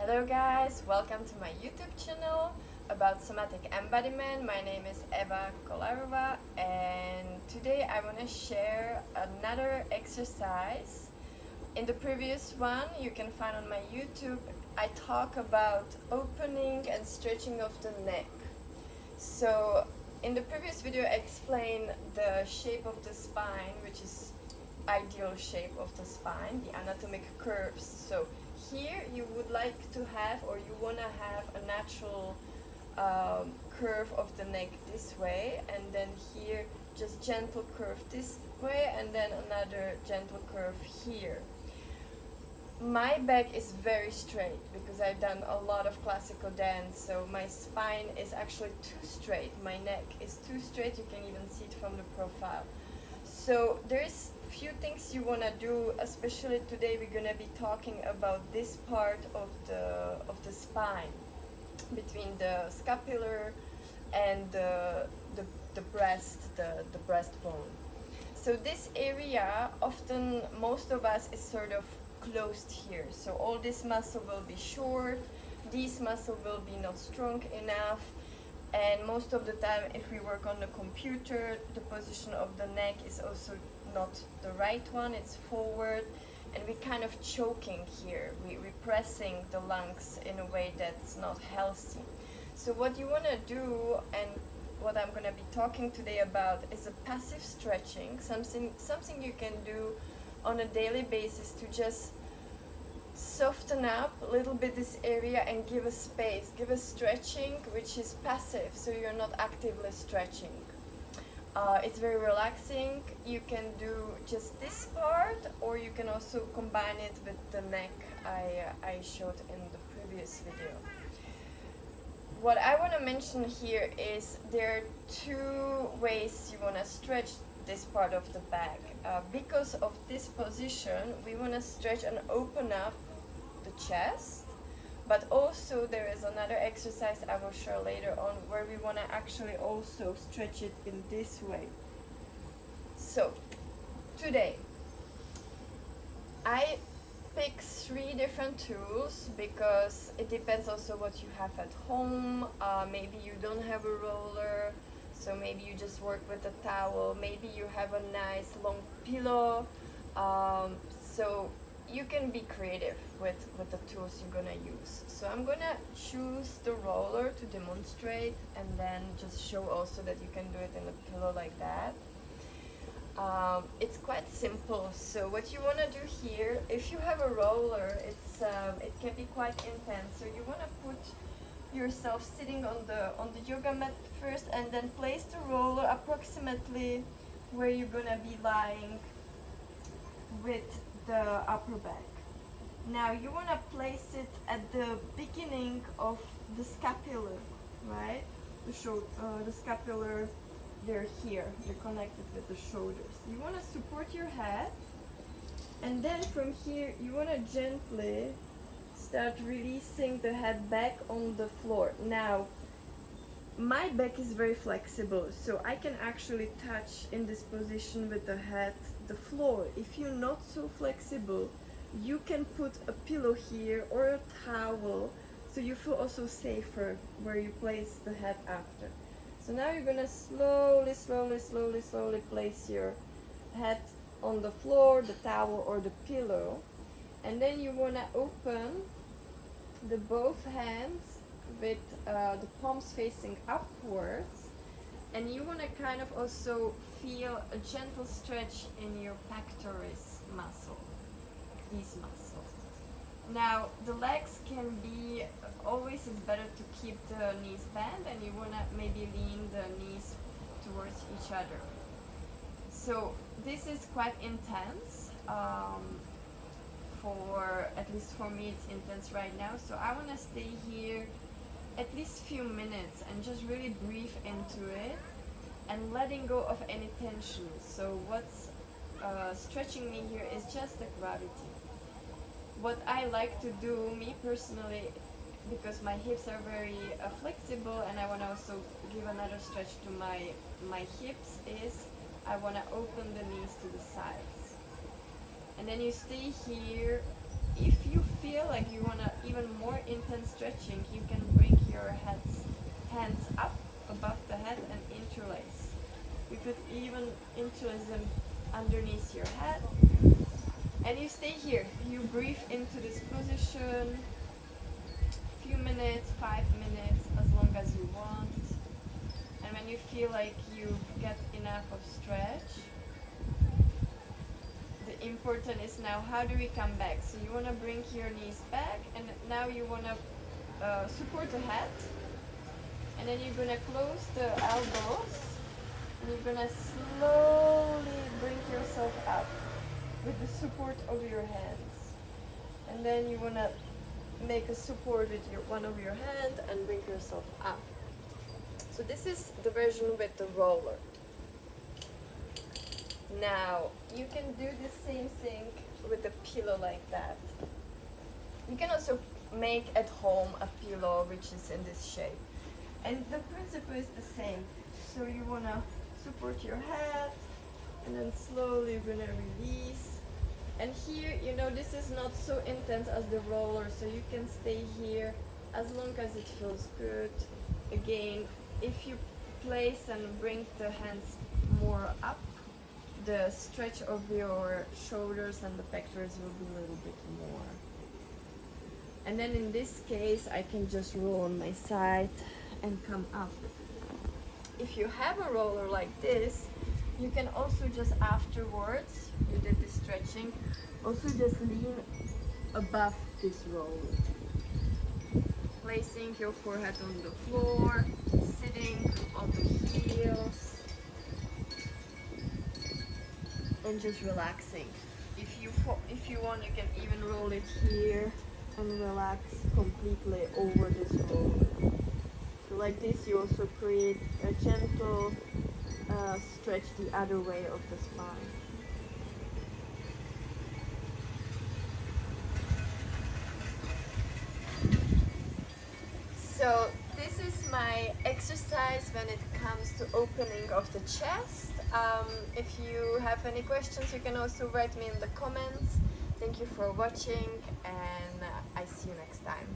Hello guys, welcome to my YouTube channel about somatic embodiment. My name is Eva Kolarova and today I want to share another exercise. In the previous one you can find on my YouTube, I talk about opening and stretching of the neck. So in the previous video I explained the shape of the spine, which is ideal shape of the spine, the anatomic curves. So here you would like to have, or you want to have, a natural curve of the neck this way, and then here just gentle curve this way, and then another gentle curve here. My back is very straight because I've done a lot of classical dance, so my spine is actually too straight. My neck is too straight, you can even see it from the profile. So there's few things you want to do, especially today we're going to be talking about this part of the spine between the scapular and the breastbone. So this area, often most of us, is sort of closed here. So all this muscle will be short, this muscle will be not strong enough, and most of the time if we work on the computer, the position of the neck is also not the right one, it's forward, and we're kind of choking here. We're pressing the lungs in a way that's not healthy. So what you want to do, and what I'm going to be talking today about, is a passive stretching, something you can do on a daily basis to just soften up a little bit this area and give a space, give a stretching which is passive, so you're not actively stretching. It's very relaxing. You can do just this part, or you can also combine it with the neck I showed in the previous video. What I want to mention here is there are two ways you want to stretch this part of the back. Because of this position, we want to stretch and open up the chest, but also there is another exercise I will show later on where we want to actually also stretch it in this way. So today I pick 3 different tools because it depends also what you have at home. Maybe you don't have a roller, so maybe you just work with a towel, maybe you have a nice long pillow, so you can be creative with the tools you're gonna use. So I'm gonna choose the roller to demonstrate, and then just show also that you can do it in a pillow like that. It's quite simple. So what you want to do here, if you have a roller, it can be quite intense. So you want to put yourself sitting on the yoga mat first, and then place the roller approximately where you're gonna be lying with the upper back. Now you want to place it at the beginning of the scapular, right? The scapular, they're here, they're connected with the shoulders. You want to support your head, and then from here you want to gently start releasing the head back on the floor. Now my back is very flexible, so I can actually touch in this position with the head the floor. If you're not so flexible, you can put a pillow here or a towel, so you feel also safer where you place the head after. So now you're gonna slowly place your head on the floor, the towel or the pillow, and then you wanna open the both hands with the palms facing upwards, and you want to kind of also feel a gentle stretch in your pectoris muscle, these muscles. Now the legs can be, always it's better to keep the knees bent, and you want to maybe lean the knees towards each other. So this is quite intense. At least for me it's intense right now, so I want to stay here at least few minutes and just really breathe into it and letting go of any tension. So what's stretching me here is just the gravity. What I like to do, me personally, because my hips are very flexible, and I want to also give another stretch to my hips, is I want to open the knees to the sides. And then you stay here. If you feel like you want to even even more intense stretching, you can bring your hands up above the head and interlace. You could even interlace them underneath your head. And you stay here. You breathe into this position. Few minutes, 5 minutes, as long as you want. And when you feel like you get enough of stretch, the important is now how do we come back. So you want to bring your knees back, and now you want to support the head, and then you're going to close the elbows, and you're going to slowly bring yourself up with the support of your hands. And then you want to make a support with one of your hand and bring yourself up. So this is the version with the roller. Now you can do the same thing with a pillow like that. You can also make at home a pillow which is in this shape, and the principle is the same. So you want to support your head, and then slowly you're going to release. And here, you know, this is not so intense as the roller, so you can stay here as long as it feels good. Again, if you place and bring the hands more up, the stretch of your shoulders and the pectorals will be a little bit more. And then in this case, I can just roll on my side and come up. If you have a roller like this, you can also just afterwards, you did the stretching, also just lean above this roller. Placing your forehead on the floor, sitting on the heels, and just relaxing. If you want, you can even roll it here and relax completely over this roller. So like this, you also create a gentle stretch the other way of the spine. So this is my exercise when it comes to opening of the chest. If you have any questions, you can also write me in the comments. Thank you for watching, and I see you next time.